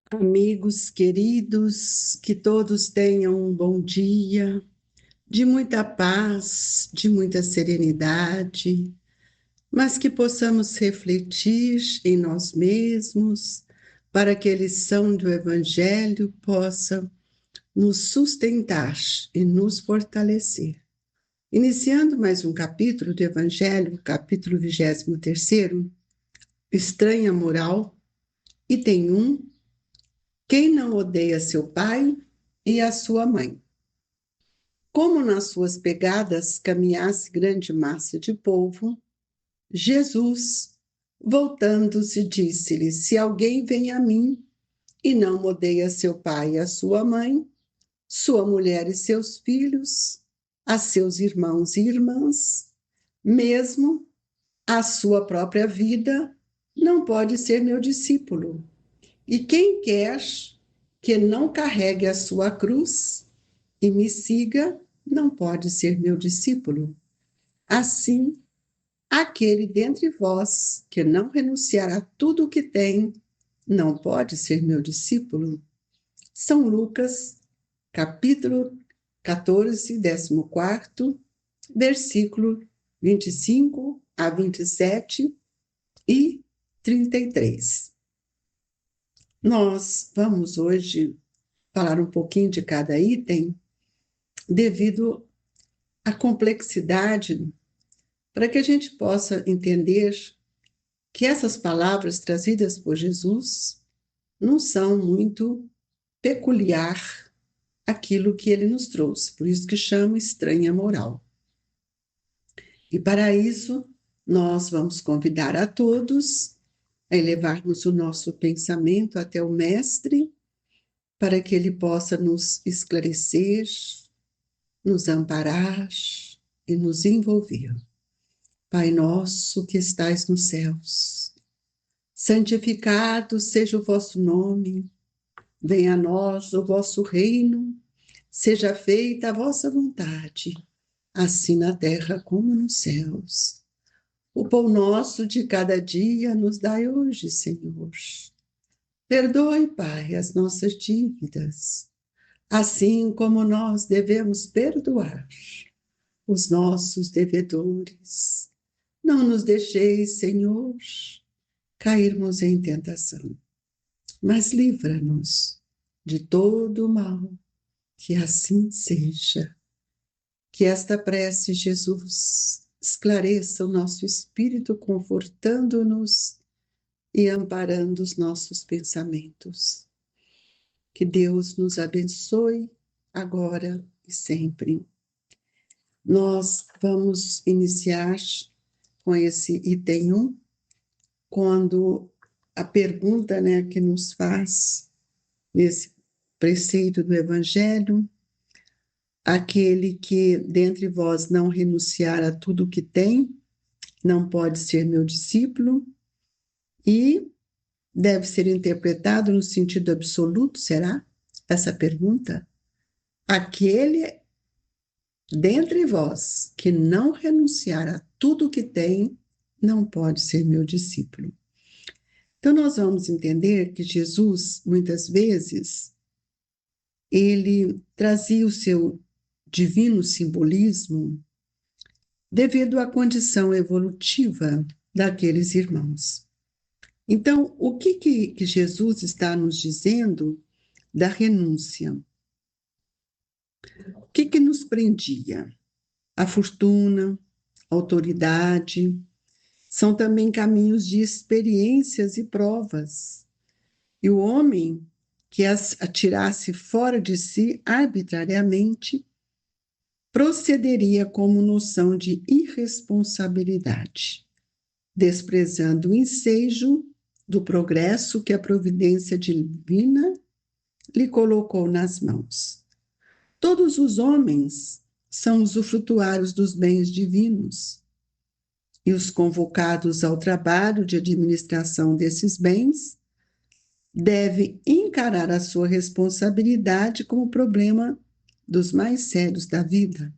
Amigos queridos, que todos tenham um bom dia, de muita paz, de muita serenidade, mas que possamos refletir em nós mesmos, para que a lição do Evangelho possa nos sustentar e nos fortalecer. Iniciando mais um capítulo do Evangelho, capítulo 23, Estranha Moral, item 1. Quem não odeia seu pai e a sua mãe? Como nas suas pegadas caminhasse grande massa de povo, Jesus, voltando-se, disse-lhe: Se alguém vem a mim e não odeia seu pai e a sua mãe, sua mulher e seus filhos, a seus irmãos e irmãs, mesmo a sua própria vida, não pode ser meu discípulo. E quem quer que não carregue a sua cruz e me siga, não pode ser meu discípulo. Assim, aquele dentre vós que não renunciar a tudo o que tem, não pode ser meu discípulo. São Lucas, capítulo 14, 14, versículo 25 a 27 e 33. Nós vamos hoje falar um pouquinho de cada item, devido à complexidade, para que a gente possa entender que essas palavras trazidas por Jesus não são muito peculiar aquilo que ele nos trouxe, por isso que chama estranha moral. E para isso, nós vamos convidar a todos a elevarmos o nosso pensamento até o Mestre, para que ele possa nos esclarecer, nos amparar e nos envolver. Pai nosso que estais nos céus, santificado seja o vosso nome, venha a nós o vosso reino, seja feita a vossa vontade, assim na terra como nos céus. O pão nosso de cada dia nos dai hoje, Senhor. Perdoe, Pai, as nossas dívidas, assim como nós devemos perdoar os nossos devedores. Não nos deixeis, Senhor, cairmos em tentação, mas livra-nos de todo o mal, que assim seja. Que esta prece, Jesus, esclareça o nosso espírito, confortando-nos e amparando os nossos pensamentos. Que Deus nos abençoe agora e sempre. Nós vamos iniciar com esse item 1, quando a pergunta, que nos faz nesse preceito do Evangelho: aquele que dentre vós não renunciar a tudo o que tem, não pode ser meu discípulo, e deve ser interpretado no sentido absoluto, será? Essa pergunta? Aquele dentre vós que não renunciar a tudo o que tem, não pode ser meu discípulo. Então, nós vamos entender que Jesus, muitas vezes, ele trazia o seu divino simbolismo devido à condição evolutiva daqueles irmãos. Então, o que Jesus está nos dizendo da renúncia? O que nos prendia? A fortuna, a autoridade, são também caminhos de experiências e provas. E o homem que as atirasse fora de si arbitrariamente procederia como noção de irresponsabilidade, desprezando o ensejo do progresso que a providência divina lhe colocou nas mãos. Todos os homens são usufrutuários dos bens divinos, e os convocados ao trabalho de administração desses bens devem encarar a sua responsabilidade como problema dos mais sérios da vida.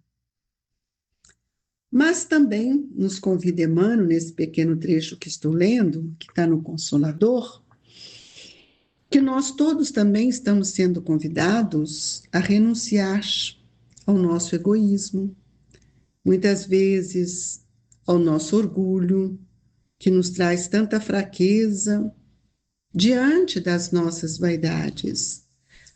Mas também nos convida Emmanuel, nesse pequeno trecho que estou lendo, que está no Consolador, que nós todos também estamos sendo convidados a renunciar ao nosso egoísmo, muitas vezes ao nosso orgulho, que nos traz tanta fraqueza diante das nossas vaidades.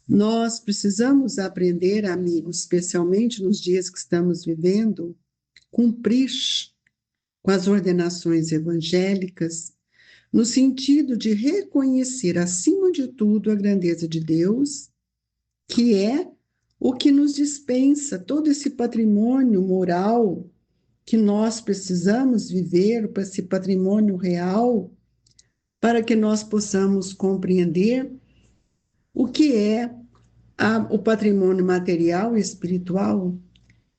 Nós precisamos aprender, amigos, especialmente nos dias que estamos vivendo, cumprir com as ordenações evangélicas, no sentido de reconhecer, acima de tudo, a grandeza de Deus, que é o que nos dispensa todo esse patrimônio moral que nós precisamos viver, para esse patrimônio real, para que nós possamos compreender o que é o patrimônio material e espiritual,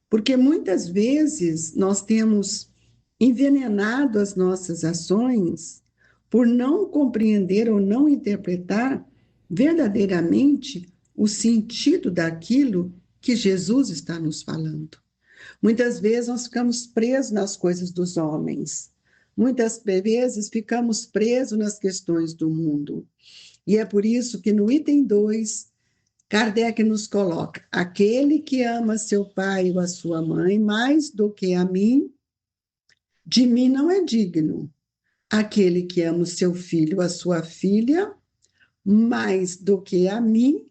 porque muitas vezes nós temos envenenado as nossas ações por não compreender ou não interpretar verdadeiramente o sentido daquilo que Jesus está nos falando. Muitas vezes nós ficamos presos nas coisas dos homens, muitas vezes ficamos presos nas questões do mundo. E é por isso que no item 2, Kardec nos coloca: aquele que ama seu pai ou a sua mãe mais do que a mim, de mim não é digno. Aquele que ama o seu filho ou a sua filha mais do que a mim,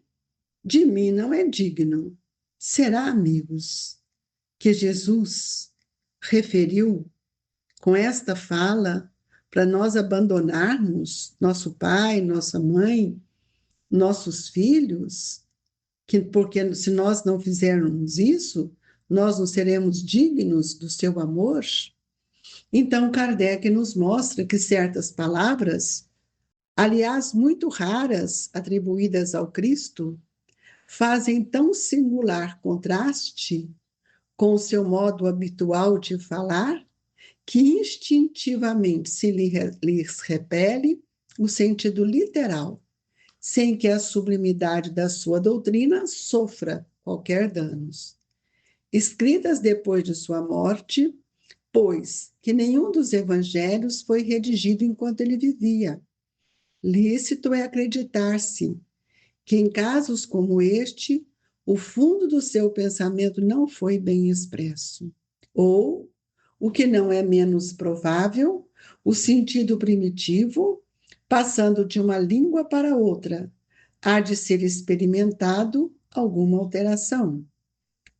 de mim não é digno. Será, amigos, que Jesus referiu com esta fala para nós abandonarmos nosso pai, nossa mãe, nossos filhos? Porque se nós não fizermos isso, nós não seremos dignos do seu amor? Então, Kardec nos mostra que certas palavras, aliás, muito raras, atribuídas ao Cristo, fazem tão singular contraste com o seu modo habitual de falar, que instintivamente se lhes repele o sentido literal, sem que a sublimidade da sua doutrina sofra qualquer danos. Escritas depois de sua morte, pois que nenhum dos evangelhos foi redigido enquanto ele vivia. Lícito é acreditar-se que em casos como este, o fundo do seu pensamento não foi bem expresso. Ou, o que não é menos provável, o sentido primitivo, passando de uma língua para outra, há de ser experimentado alguma alteração.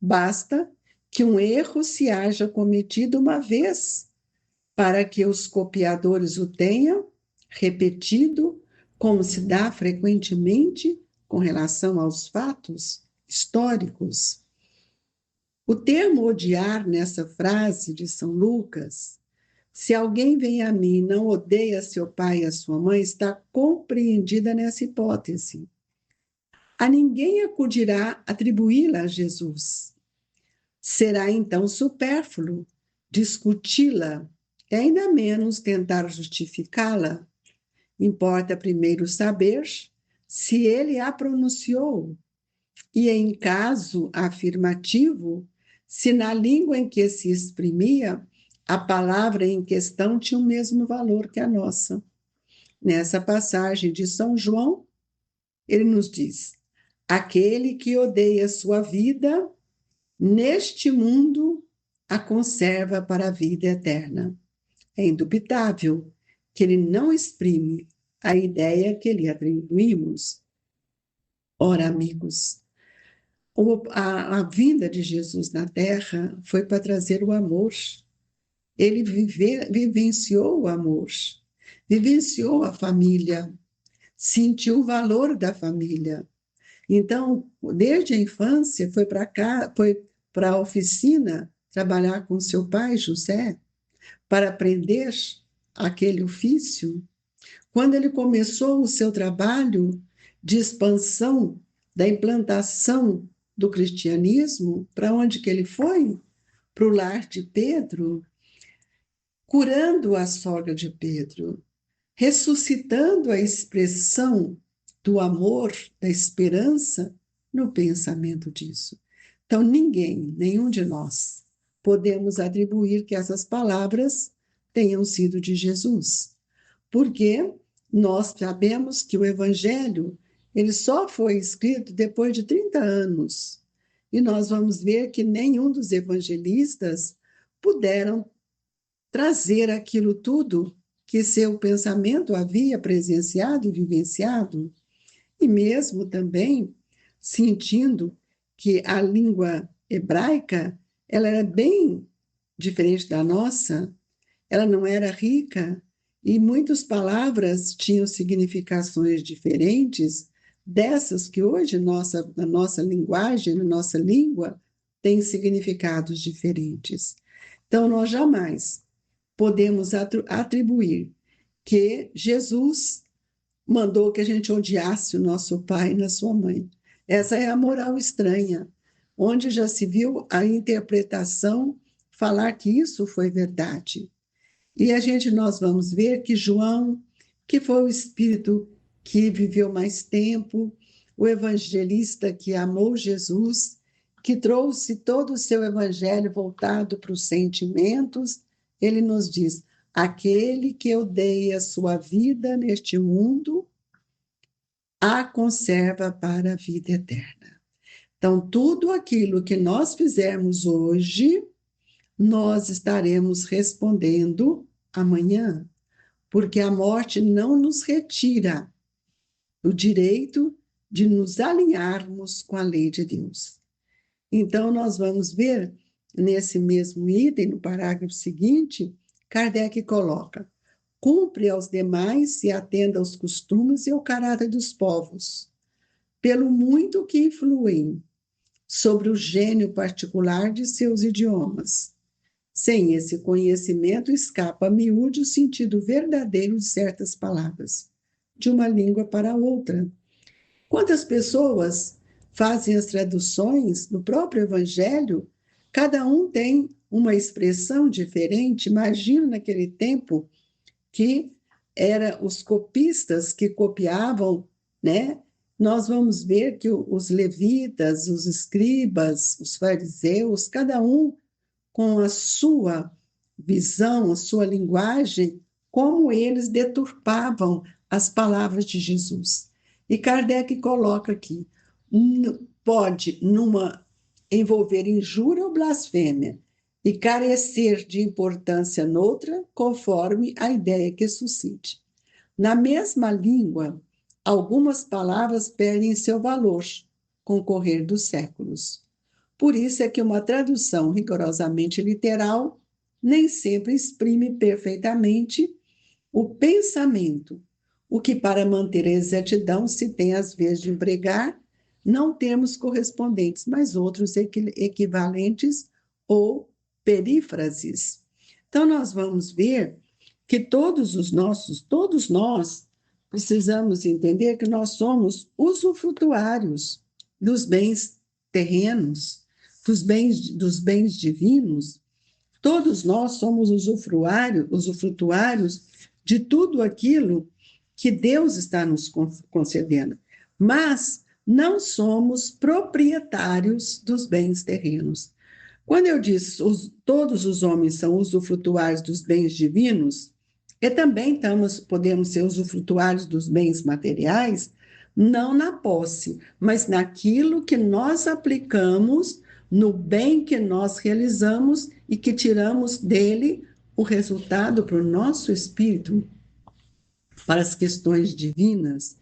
Basta que um erro se haja cometido uma vez, para que os copiadores o tenham repetido, como se dá frequentemente com relação aos fatos históricos. O termo odiar nessa frase de São Lucas, se alguém vem a mim e não odeia seu pai e a sua mãe, está compreendida nessa hipótese. A ninguém acudirá atribuí-la a Jesus. Será então supérfluo discuti-la e ainda menos tentar justificá-la. Importa primeiro saber se ele a pronunciou e, em caso afirmativo, se na língua em que se exprimia, a palavra em questão tinha o mesmo valor que a nossa. Nessa passagem de São João, ele nos diz: aquele que odeia sua vida, neste mundo, a conserva para a vida eterna. É indubitável que ele não exprime a ideia que lhe atribuímos. Ora, amigos, a vinda de Jesus na Terra foi para trazer o amor. Ele vivenciou o amor, vivenciou a família, sentiu o valor da família. Então, desde a infância, foi para cá, foi para a oficina trabalhar com seu pai, José, para aprender aquele ofício. Quando ele começou o seu trabalho de expansão, da implantação do cristianismo, para onde que ele foi? Para o lar de Pedro, curando a sogra de Pedro, ressuscitando a expressão do amor, da esperança no pensamento disso. Então, nenhum de nós, podemos atribuir que essas palavras tenham sido de Jesus, porque Nós sabemos que o Evangelho ele só foi escrito depois de 30 anos. E nós vamos ver que nenhum dos evangelistas puderam trazer aquilo tudo que seu pensamento havia presenciado e vivenciado, e mesmo também sentindo que a língua hebraica ela era bem diferente da nossa, ela não era rica, e muitas palavras tinham significações diferentes dessas que hoje na nossa linguagem, na nossa língua, tem significados diferentes. Então, nós jamais podemos atribuir que Jesus mandou que a gente odiasse o nosso pai e a sua mãe. Essa é a moral estranha, onde já se viu a interpretação falar que isso foi verdade. E nós vamos ver que João, que foi o espírito que viveu mais tempo, o evangelista que amou Jesus, que trouxe todo o seu evangelho voltado para os sentimentos, ele nos diz: aquele que odeia a sua vida neste mundo, a conserva para a vida eterna. Então, tudo aquilo que nós fizermos hoje, nós estaremos respondendo amanhã, porque a morte não nos retira o direito de nos alinharmos com a lei de Deus. Então, nós vamos ver nesse mesmo item, no parágrafo seguinte, Kardec coloca: cumpre aos demais e atenda aos costumes e ao caráter dos povos, pelo muito que influem sobre o gênio particular de seus idiomas. Sem esse conhecimento, escapa a miúde o sentido verdadeiro de certas palavras, de uma língua para outra. Quantas pessoas fazem as traduções do próprio Evangelho? Cada um tem uma expressão diferente. Imagina naquele tempo que eram os copistas que copiavam, né? Nós vamos ver que os levitas, os escribas, os fariseus, cada um com a sua visão, a sua linguagem, como eles deturpavam as palavras de Jesus. E Kardec coloca aqui: pode envolver injúria ou blasfêmia e carecer de importância noutra, conforme a ideia que suscite. Na mesma língua, algumas palavras perdem seu valor com o correr dos séculos. Por isso é que uma tradução rigorosamente literal nem sempre exprime perfeitamente o pensamento, o que para manter a exatidão se tem às vezes de empregar não termos correspondentes, mas outros equivalentes ou perífrases. Então, nós vamos ver que todos nós precisamos entender que nós somos usufrutuários dos bens terrenos, dos bens divinos. Todos nós somos usufrutuários de tudo aquilo que Deus está nos concedendo, mas não somos proprietários dos bens terrenos. Quando eu disse todos os homens são usufrutuários dos bens divinos, e também podemos ser usufrutuários dos bens materiais, não na posse, mas naquilo que nós aplicamos, no bem que nós realizamos e que tiramos dele o resultado para o nosso espírito, para as questões divinas.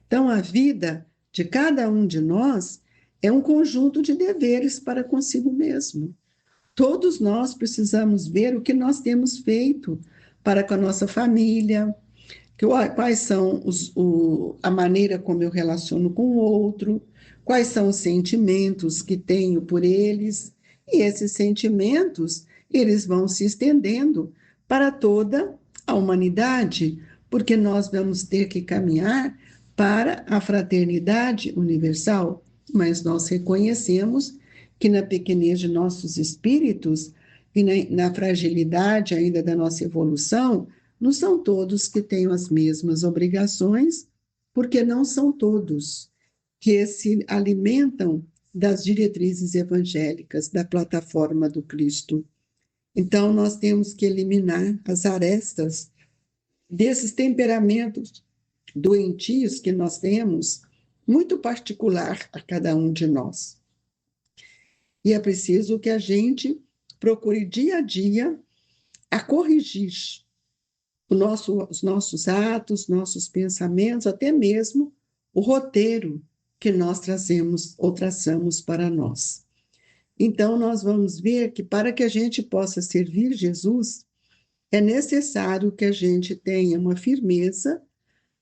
Então, a vida de cada um de nós é um conjunto de deveres para consigo mesmo. Todos nós precisamos ver o que nós temos feito para com a nossa família, quais são a maneira como eu relaciono com o outro, quais são os sentimentos que tenho por eles, e esses sentimentos, eles vão se estendendo para toda a humanidade, porque nós vamos ter que caminhar para a fraternidade universal, mas nós reconhecemos que na pequenez de nossos espíritos e na fragilidade ainda da nossa evolução, não são todos que têm as mesmas obrigações, porque não são todos que se alimentam das diretrizes evangélicas, da plataforma do Cristo. Então, nós temos que eliminar as arestas desses temperamentos doentios que nós temos, muito particular a cada um de nós. E é preciso que a gente procure dia a dia a corrigir os nossos atos, nossos pensamentos, até mesmo o roteiro que nós trazemos ou traçamos para nós. Então, nós vamos ver que para que a gente possa servir Jesus, é necessário que a gente tenha uma firmeza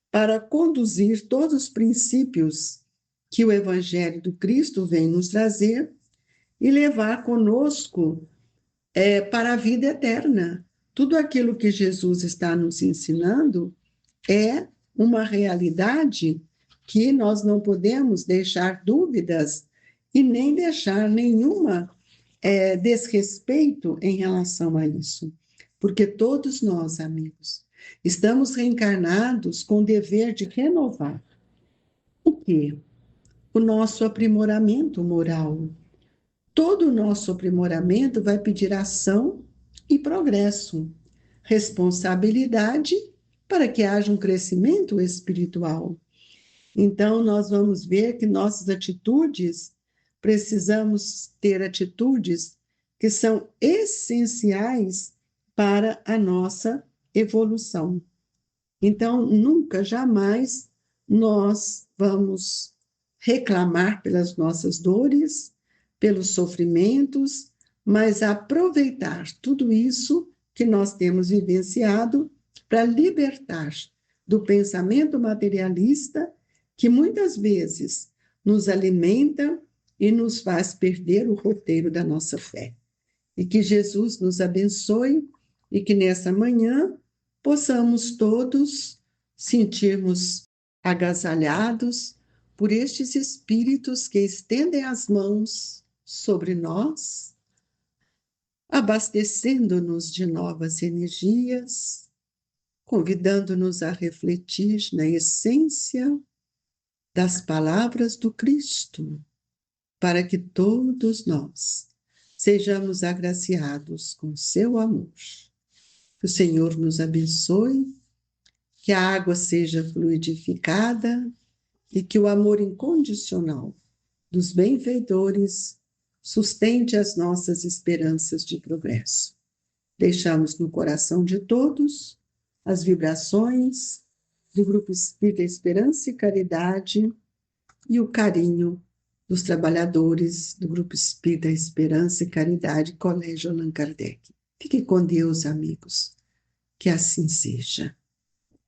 para conduzir todos os princípios que o Evangelho do Cristo vem nos trazer e levar conosco para a vida eterna. Tudo aquilo que Jesus está nos ensinando é uma realidade que nós não podemos deixar dúvidas e nem deixar nenhuma desrespeito em relação a isso. Porque todos nós, amigos, estamos reencarnados com o dever de renovar o quê? O nosso aprimoramento moral. Todo o nosso aprimoramento vai pedir ação e progresso, responsabilidade para que haja um crescimento espiritual. Então, nós vamos ver que nossas atitudes, precisamos ter atitudes que são essenciais para a nossa evolução. Então, nunca, jamais, nós vamos reclamar pelas nossas dores, pelos sofrimentos, mas aproveitar tudo isso que nós temos vivenciado para libertar do pensamento materialista que muitas vezes nos alimenta e nos faz perder o roteiro da nossa fé. E que Jesus nos abençoe e que nessa manhã possamos todos sentirmos agasalhados por estes espíritos que estendem as mãos sobre nós, abastecendo-nos de novas energias, convidando-nos a refletir na essência das palavras do Cristo, para que todos nós sejamos agraciados com seu amor. Que o Senhor nos abençoe, que a água seja fluidificada e que o amor incondicional dos benfeitores sustente as nossas esperanças de progresso. Deixamos no coração de todos as vibrações do Grupo Espírita Esperança e Caridade e o carinho dos trabalhadores do Grupo Espírita Esperança e Caridade, Colégio Allan Kardec. Fique com Deus, amigos. Que assim seja.